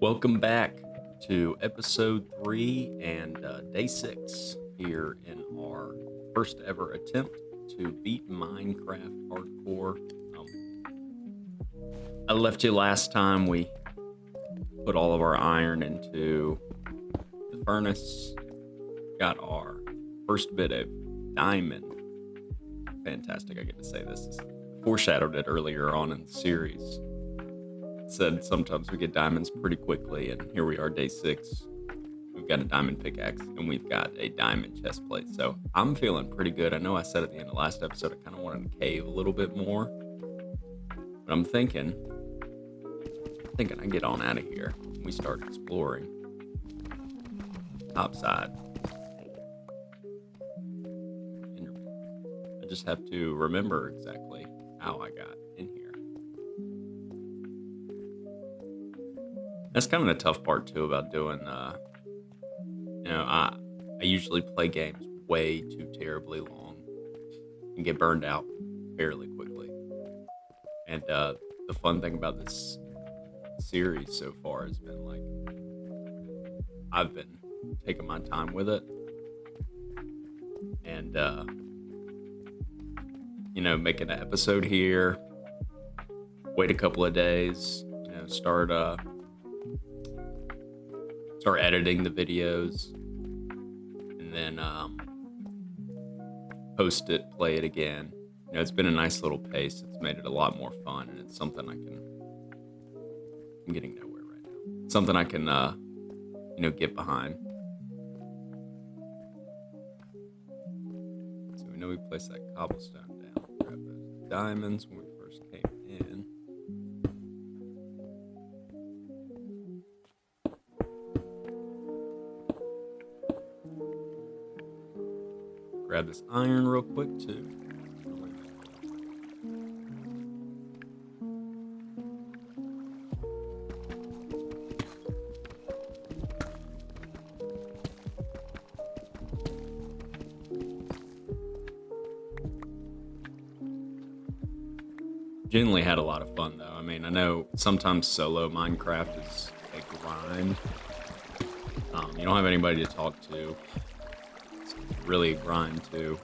Welcome back to episode 3 and day 6 here in our first ever attempt to beat Minecraft hardcore. I left you last time. We put all of our iron into the furnace, got our first bit of diamond. Fantastic, I get to say this. Foreshadowed it earlier on in the series. Said sometimes we get diamonds pretty quickly, and here we are, day 6. We've got a diamond pickaxe and we've got a diamond chest plate. So I'm feeling pretty good. I know I said at the end of last episode I kind of wanted to cave a little bit more, but I'm thinking I get on out of here. We start exploring topside. I just have to remember exactly how I got in here. That's kind of the tough part too about doing, I usually play games way too terribly long and get burned out fairly quickly. And the fun thing about this series so far has been like, I've been taking my time with it and, making an episode here, wait a couple of days, start editing the videos, and then post it, play it again. It's been a nice little pace. It's made it a lot more fun, and it's something I'm getting nowhere right now. Something I can, get behind. So we know we placed that cobblestone down. Grab those diamonds when we first came in. Grab this iron real quick too. Generally had a lot of fun though. I mean, I know sometimes solo Minecraft is a grind. You don't have anybody to talk to. It's really a grind too.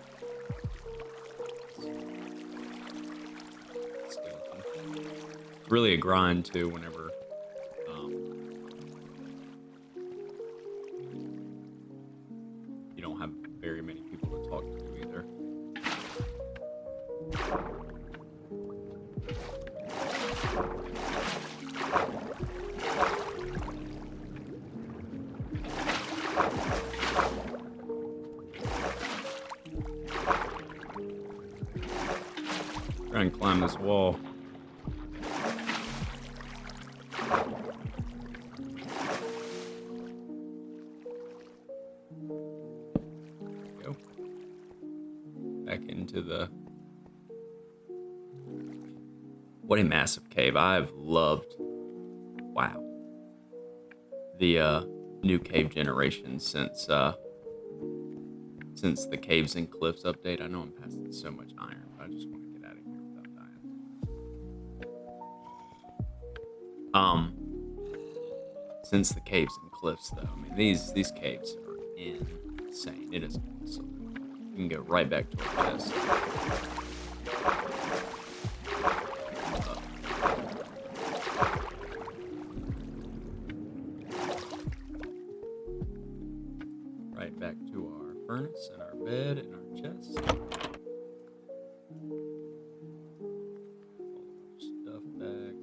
It's really a grind too whenever you don't have very many people to talk to either. Try and climb this wall. Go. Back into the... What a massive cave. I've loved... Wow. The new cave generation since the Caves and Cliffs update. I know I'm passing so much iron, but I just want to get out of here without dying. Since the Caves and Cliffs, though, I mean, these caves are insane. It is awesome. We can go right back to our chest. Right back to our furnace and our bed and our chest. Stuff back.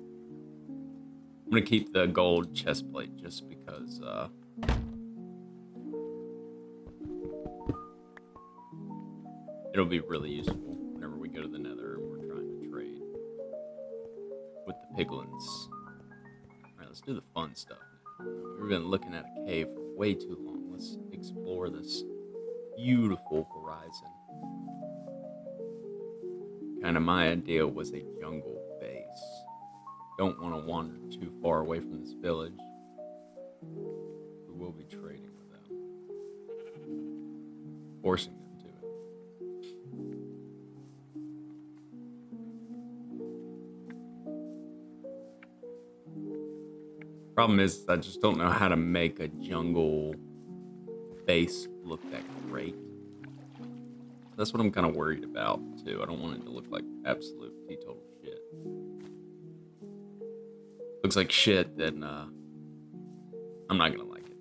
I'm gonna keep the gold chest plate just because it'll be really useful whenever we go to the Nether and we're trying to trade with the piglins. Alright, let's do the fun stuff now. We've been looking at a cave for way too long. Let's explore this beautiful horizon. Kind of my idea was a jungle base. Don't want to wander too far away from this village. We will be trading with them. Forcing them to it. Problem is, I just don't know how to make a jungle base look that great. That's what I'm kind of worried about, too. I don't want it to look like absolute teetotal shit. Looks like shit, then I'm not gonna like it.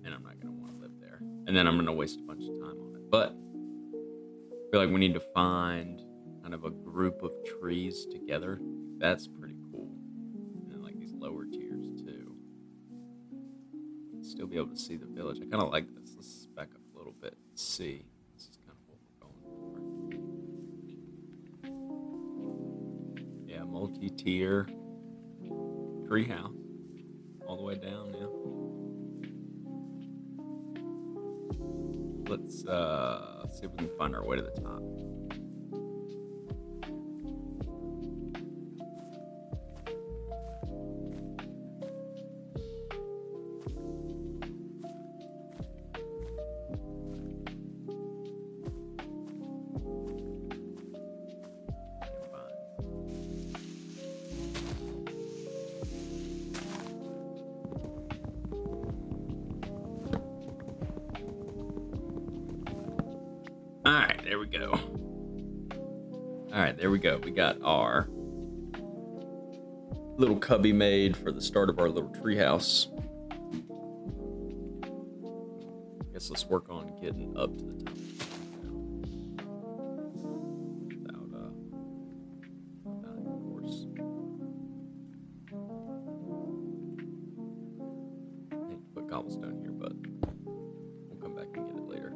And I'm not gonna want to live there. And then I'm gonna waste a bunch of time on it. But I feel like we need to find kind of a group of trees together. That's pretty cool. And then like these lower tiers too. Still be able to see the village. I kind of like this. Let's back up a little bit and see. This is kind of what we're going for. Yeah, multi-tier treehouse all the way down now. Let's see if we can find our way to the top. Alright, there we go. Alright, there we go. We got our little cubby made for the start of our little treehouse. Guess let's work on getting up to the top. Without dying, of course. I hate to put cobblestone here, but we'll come back and get it later.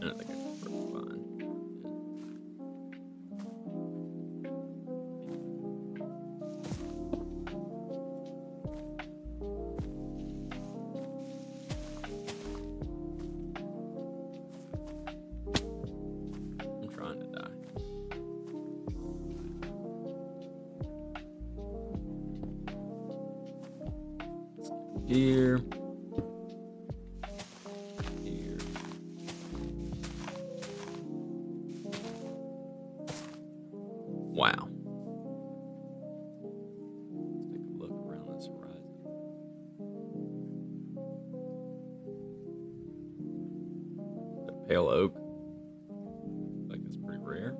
And I think I can work fine. I'm trying to die. Let's get here. Wow. Let's take a look around this horizon. That pale oak. Like it's pretty rare.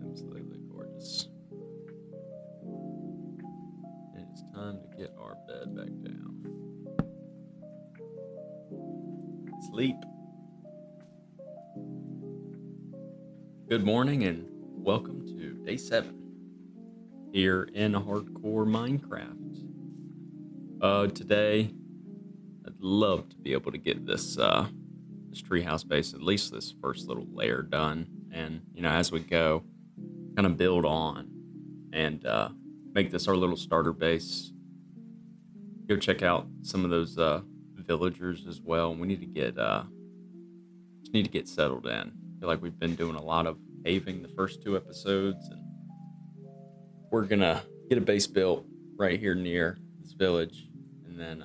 Absolutely gorgeous. It's time to get our bed back down. Sleep. Good morning and welcome to day 7 here in Hardcore Minecraft. Today, I'd love to be able to get this treehouse base, at least this first little layer done, and as we go, kind of build on and make this our little starter base. Go check out some of those villagers as well. We need to get settled in. I feel like we've been doing a lot of paving the first 2 episodes, and we're gonna get a base built right here near this village, and then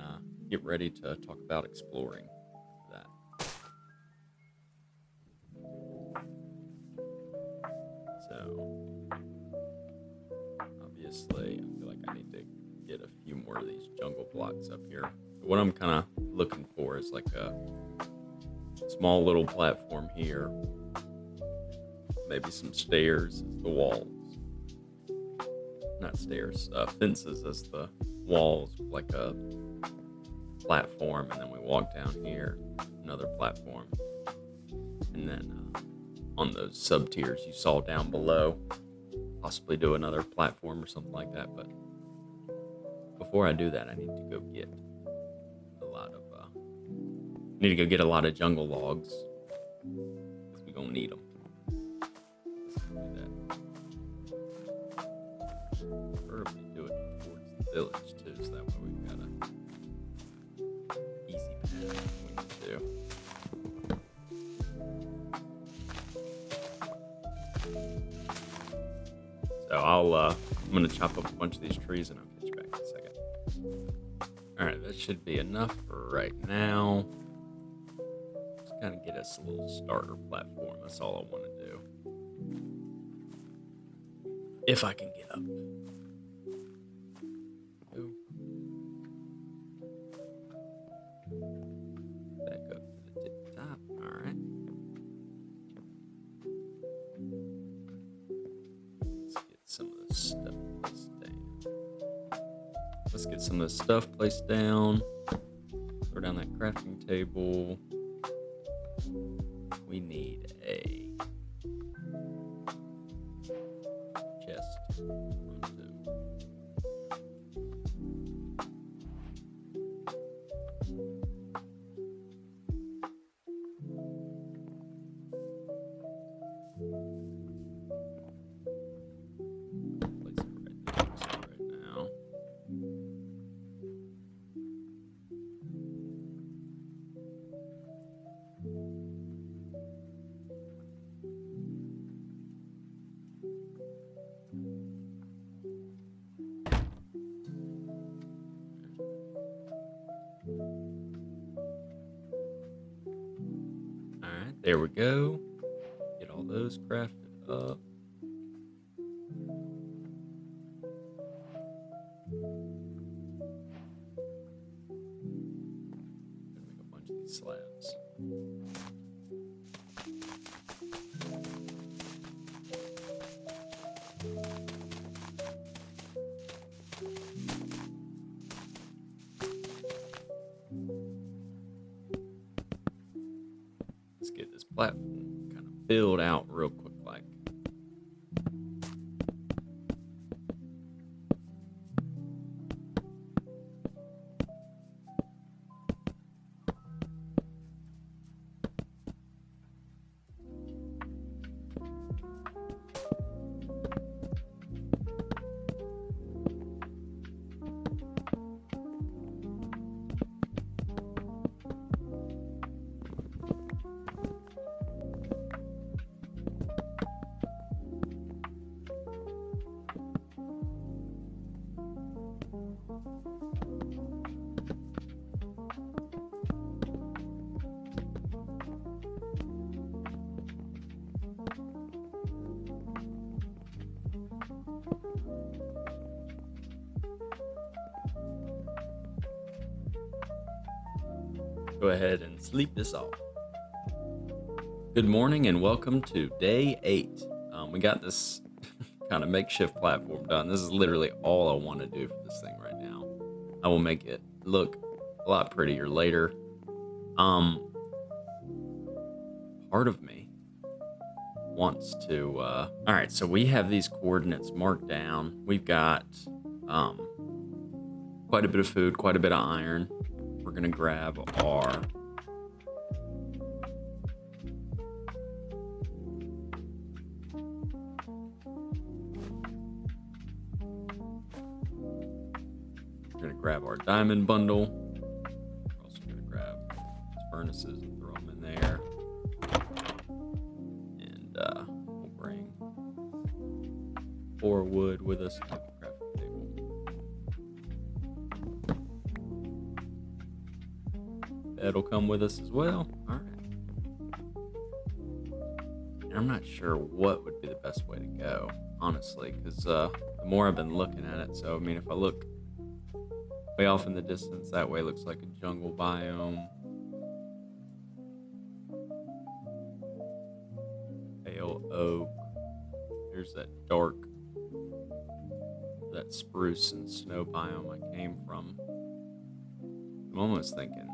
get ready to talk about exploring that. So obviously, I feel like I need to get a few more of these jungle blocks up here. What I'm kind of looking for is like a small little platform here, maybe some stairs as the walls, not stairs, fences as the walls, like a platform, and then we walk down here, another platform, and then on those sub tiers you saw down below, possibly do another platform or something like that. But before I do that, I need to go get a lot of jungle logs, because we're gonna need them. Preferably do it towards the village too, so that way we've got a easy path between the two. So I'm gonna chop up a bunch of these trees and I'll catch you back in a second. Alright, that should be enough for right now. Just kind of get us a little starter platform. That's all I want to do. If I can get up. Go. Back up to the tip top. Alright. Let's get some of this stuff placed down. Let's get some of this stuff placed down. Throw down that crafting table. We need a chest. Place it right there right now. Alright, there we go. Get all those crafted up. Gonna make a bunch of these slabs. Let's get this platform kind of filled out real quick like. Go ahead and sleep this off. Good morning and welcome to day 8. We got this kind of makeshift platform done. This is literally all I want to do for this thing right now. I will make it look a lot prettier later. Part of me wants to all right, so we have these coordinates marked down. We've got quite a bit of food, quite a bit of iron. We're gonna grab our diamond bundle. We're also gonna grab these furnaces and throw them in there. And we'll bring 4 wood with us to the crafting table. That'll come with us as well. All right. And I'm not sure what would be the best way to go, honestly, because the more I've been looking at it, so I mean, if I look way off in the distance, that way looks like a jungle biome. Pale oak. Here's that dark, that spruce and snow biome I came from. I'm almost thinking,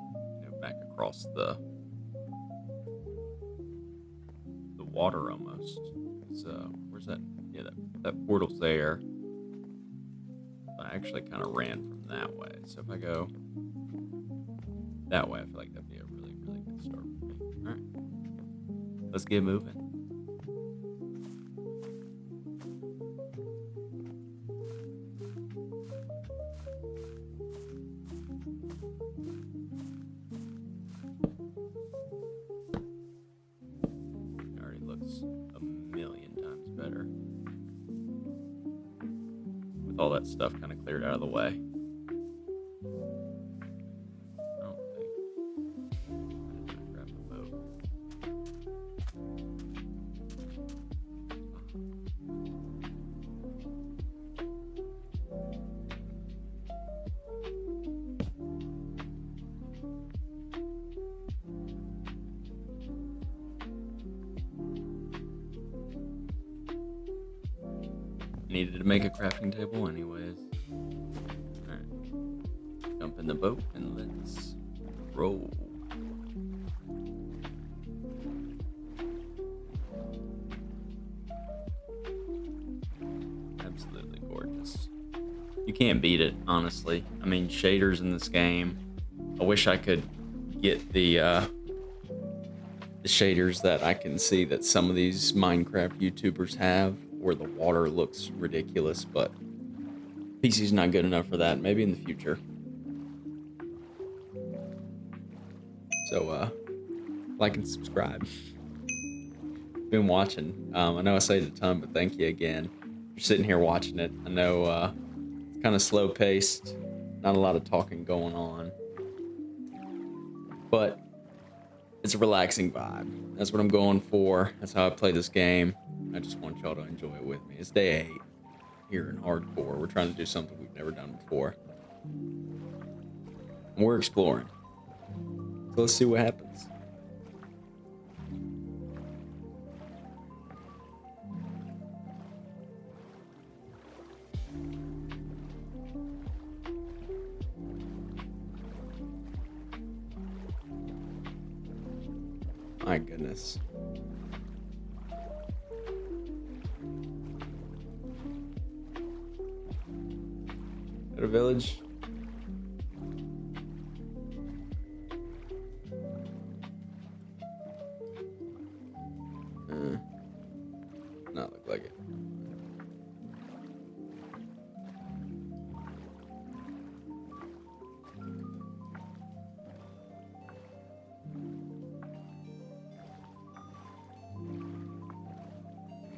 back across the water almost. Where's that? Yeah, that portal's there. I actually kind of ran from that way. So if I go that way, I feel like that'd be a really, really good start for me. All right, let's get moving. It already looks a million times better with all that stuff kind of cleared out of the way. Needed to make a crafting table anyways. Alright. Jump in the boat and let's roll. Absolutely gorgeous. You can't beat it, honestly. I mean, shaders in this game. I wish I could get the shaders that I can see that some of these Minecraft YouTubers have, where the water looks ridiculous, but PC's not good enough for that. Maybe in the future. So, like and subscribe. Been watching. I know I say it a ton, but thank you again for sitting here watching it. I know it's kind of slow paced, not a lot of talking going on, but it's a relaxing vibe. That's what I'm going for. That's how I play this game. I just want y'all to enjoy it with me. It's day 8 here in hardcore. We're trying to do something we've never done before. And we're exploring. So let's see what happens. My goodness. At a village. Not look like it.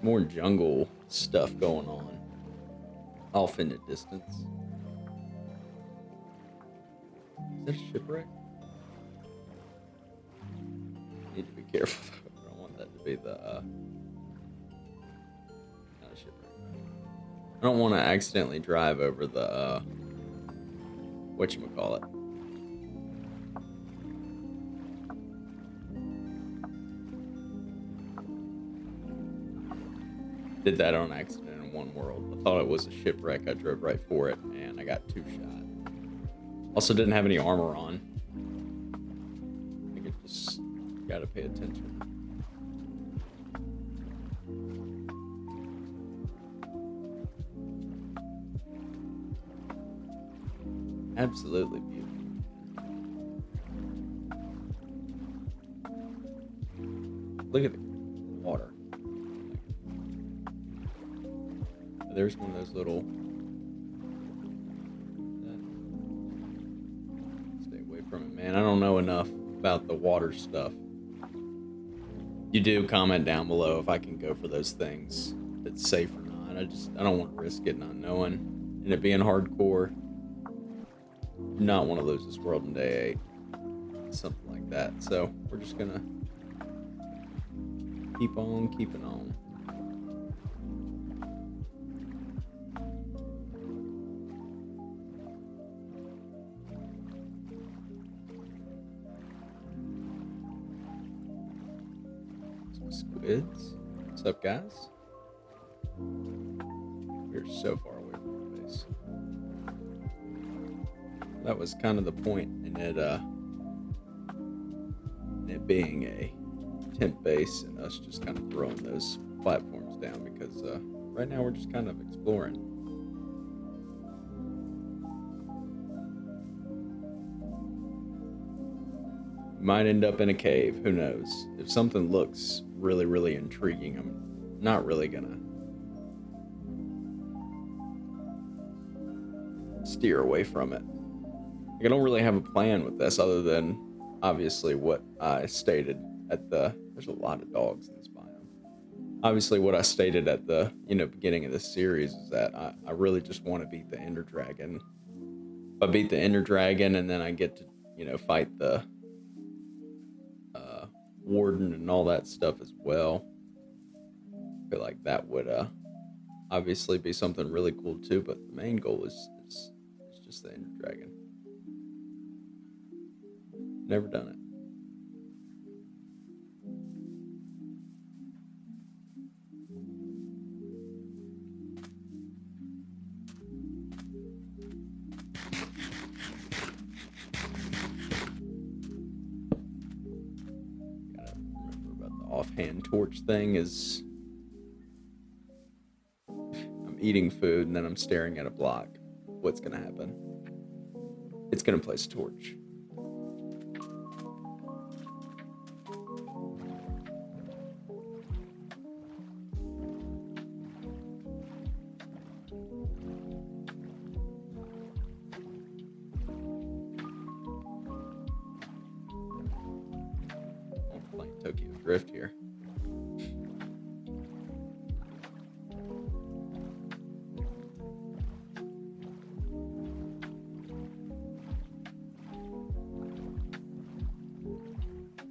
More jungle stuff going on off in the distance. Is that a shipwreck? Need to be careful. I don't want that to be the not a shipwreck. I don't want to accidentally drive over the whatchamacallit. Did that on accident in one world. I thought it was a shipwreck. I drove right for it and I got 2 shot. Also didn't have any armor on. I think it just gotta pay attention. Absolutely beautiful. Look at the water. There's one of those little... Stay away from it, man. I don't know enough about the water stuff. You do comment down below if I can go for those things. If it's safe or not. I don't want to risk it not knowing. And it being hardcore. Do not want to lose this world in day 8. Something like that. So we're just gonna keep on keeping on. Squids. What's up, guys? We're so far away from the base. That was kind of the point in it being a tent base and us just kind of throwing those platforms down because right now we're just kind of exploring. Might end up in a cave, who knows? If something looks really, really intriguing, I'm not really gonna steer away from it. Like, I don't really have a plan with this other than obviously what I stated at the... There's a lot of dogs in this biome. Obviously what I stated at the beginning of this series is that I really just want to beat the Ender Dragon. If I beat the Ender Dragon and then I get to fight the Warden and all that stuff as well, I feel like that would obviously be something really cool too, but the main goal is just the Ender Dragon. Never done it. offhand torch thing is I'm eating food and then I'm staring at a block. What's gonna happen? It's gonna place a torch. I'm playing Tokyo Drift here.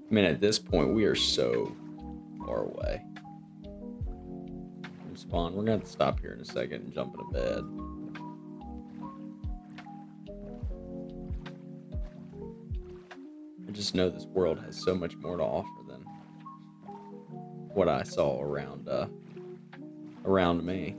I mean, at this point, we are so far away from spawn. We're gonna have to stop here in a second and jump into bed. I just know this world has so much more to offer than what I saw around me.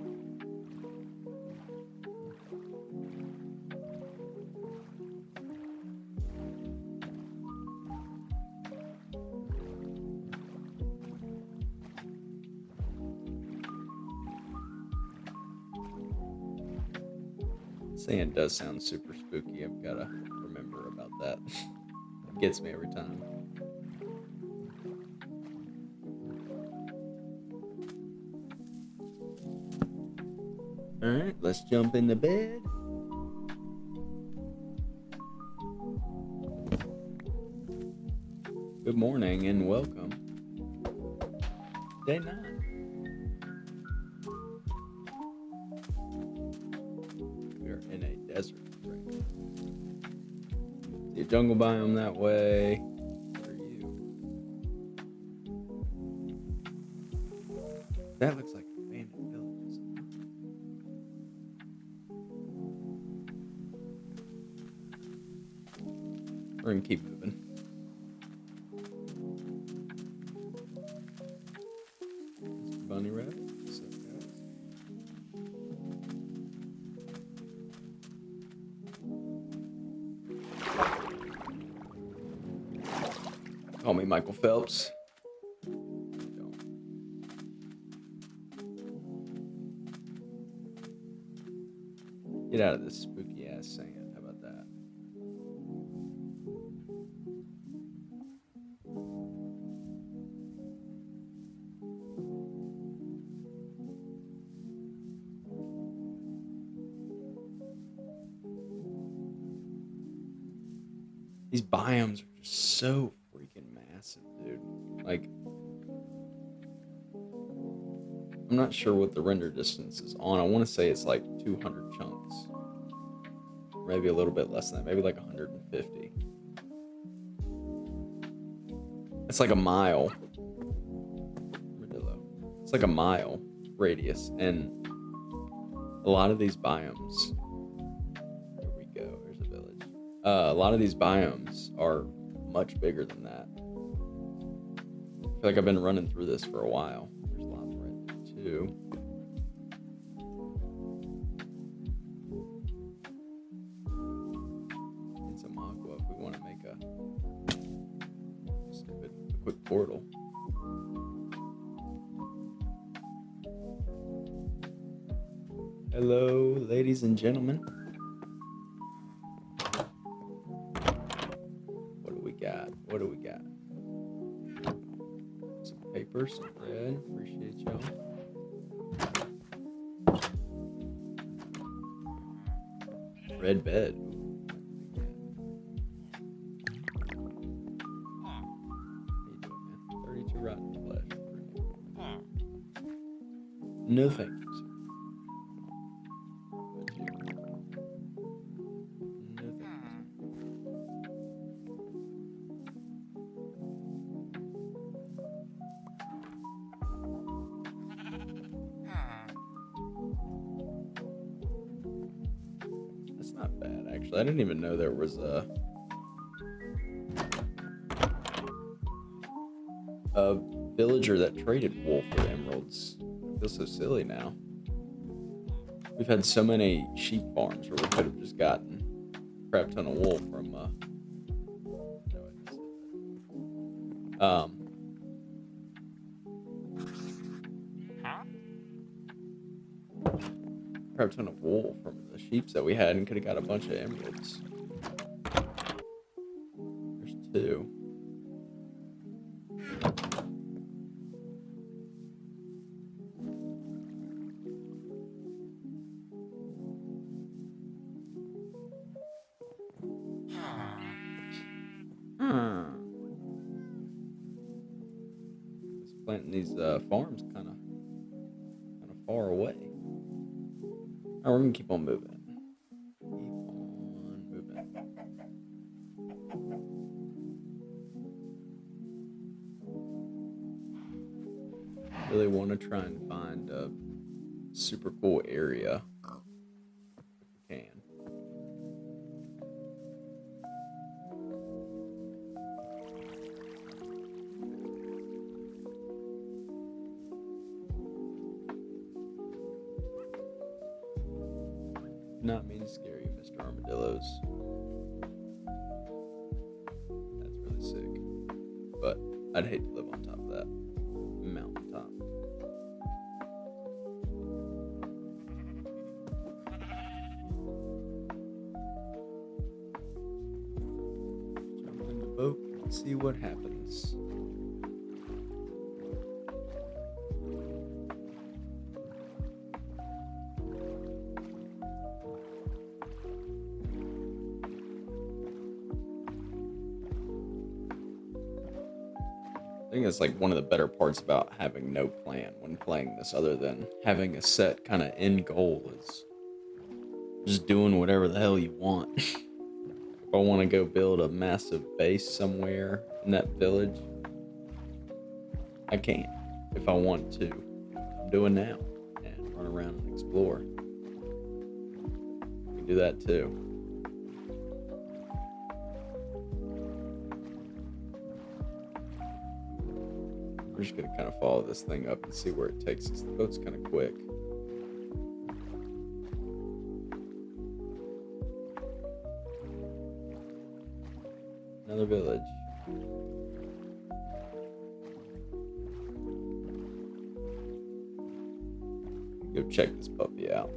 Sand does sound super spooky. I've gotta remember about that. It gets me every time. Alright, let's jump into bed. Good morning and welcome. Day 9. We are in a desert right now. See a jungle biome that way. Where are you? That looks like an abandoned village. We're gonna keep moving. Mr. Bunny Rabbit. What's up, guys? Call me Michael Phelps. Don't. Get out of this spooky ass sand. How about that? These biomes are just so freaking massive, dude. Like, I'm not sure what the render distance is on. I want to say it's like 200 chunks. Maybe a little bit less than that. Maybe like 150. It's like a mile. It's like a mile radius. And a lot of these biomes... Here we go. There's a village. A lot of these biomes are much bigger than that. I feel like I've been running through this for a while. There's lots right there too. Get some aqua if we want to make a quick portal. Hello, ladies and gentlemen. What do we got? Some paper, some bread. Appreciate y'all. Red bed. How you doing, man? 32 rotten flesh. No thank you, sir. Not bad, actually. I didn't even know there was a villager that traded wool for emeralds. I feel so silly now. We've had so many sheep farms where we could have just gotten a crap ton of wool from crap ton of wool from the sheeps that we had and could have got a bunch of emeralds. There's 2. Just planting these farms kind of far away. Alright, we're gonna keep on moving. Really want to try and find a super cool area if we can. Not mean to scare you, Mr. Armadillos. That's really sick. But I'd hate to live on top of that mountaintop. Jump in the boat and see what happens. I think that's like one of the better parts about having no plan when playing this, other than having a set kind of end goal, is just doing whatever the hell you want. If I want to go build a massive base somewhere in that village, I can. If I want to, I'm doing now and run around and explore. I can do that too. We're just gonna kind of follow this thing up and see where it takes us. The boat's kind of quick. Another village. Go check this puppy out.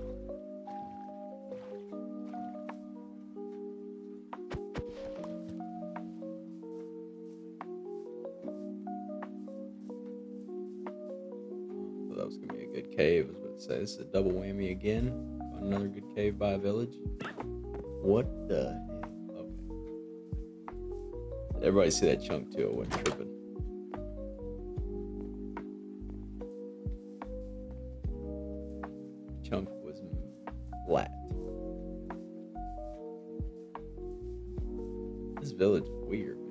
That was gonna be a good cave, is what it says. This is a double whammy again. Another good cave by a village. What the heck? Okay. Did everybody see that chunk too? I wasn't tripping. Chunk was flat. This village is weird, man.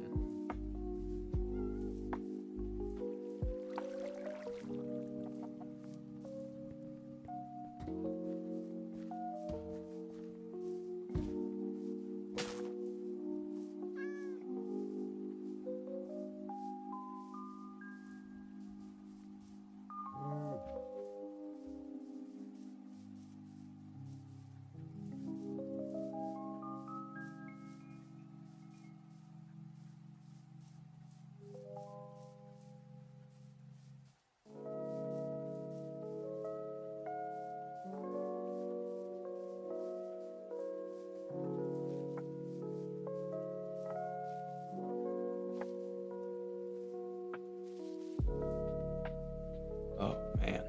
Oh man,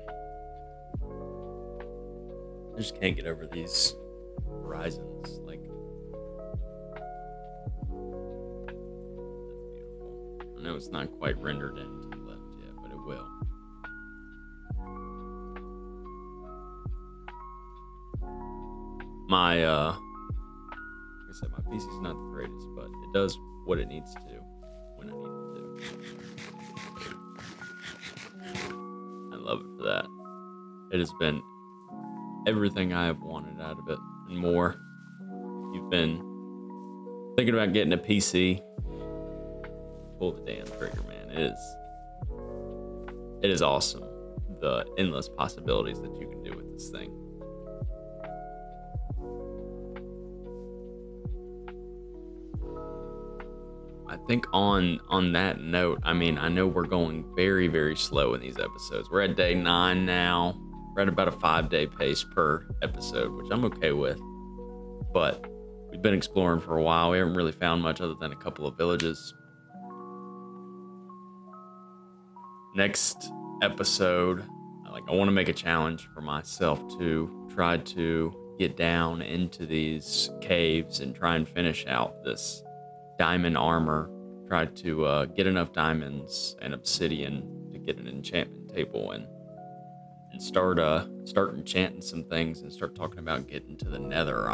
I just can't get over these horizons. Like, that's beautiful. I know it's not quite rendered into the left yet, but it will. My like I said, my PC's not the greatest, but it does what it needs to when I need it to. I love it for that. It has been everything I have wanted out of it and more. You've been thinking about getting a PC, pull the damn trigger, man. It is awesome, the endless possibilities that you can do with this thing. I think on that note, I mean, I know we're going very, very slow in these episodes. We're at day 9 now. We're at about a 5-day pace per episode, which I'm okay with. But we've been exploring for a while. We haven't really found much other than a couple of villages. Next episode, I want to make a challenge for myself to try to get down into these caves and try and finish out this diamond armor. Try to get enough diamonds and obsidian to get an enchantment table and start enchanting some things and start talking about getting to the nether.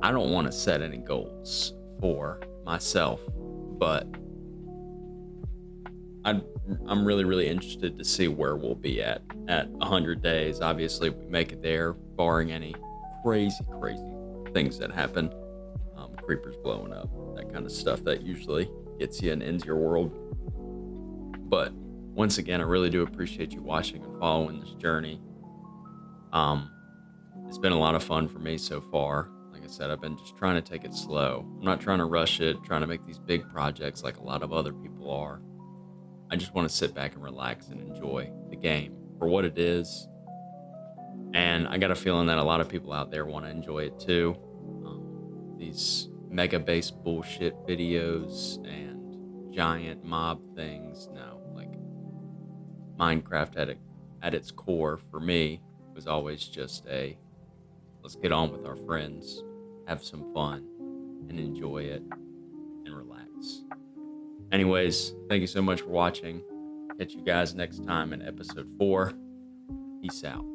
I don't want to set any goals for myself, but I'm really, really interested to see where we'll be at 100 days. Obviously, if we make it there, barring any crazy things that happen, creepers blowing up, that kind of stuff that usually gets you and ends your world. But once again, I really do appreciate you watching and following this journey. It's been a lot of fun for me so far. Like I said, I've been just trying to take it slow. I'm not trying to rush it, trying to make these big projects like a lot of other people are. I just want to sit back and relax and enjoy the game for what it is. And I got a feeling that a lot of people out there want to enjoy it too. These mega base bullshit videos and giant mob things. No, Minecraft at its core for me was always just let's get on with our friends, have some fun, and enjoy it and relax. Anyways, thank you so much for watching. Catch you guys next time in episode 4. Peace out.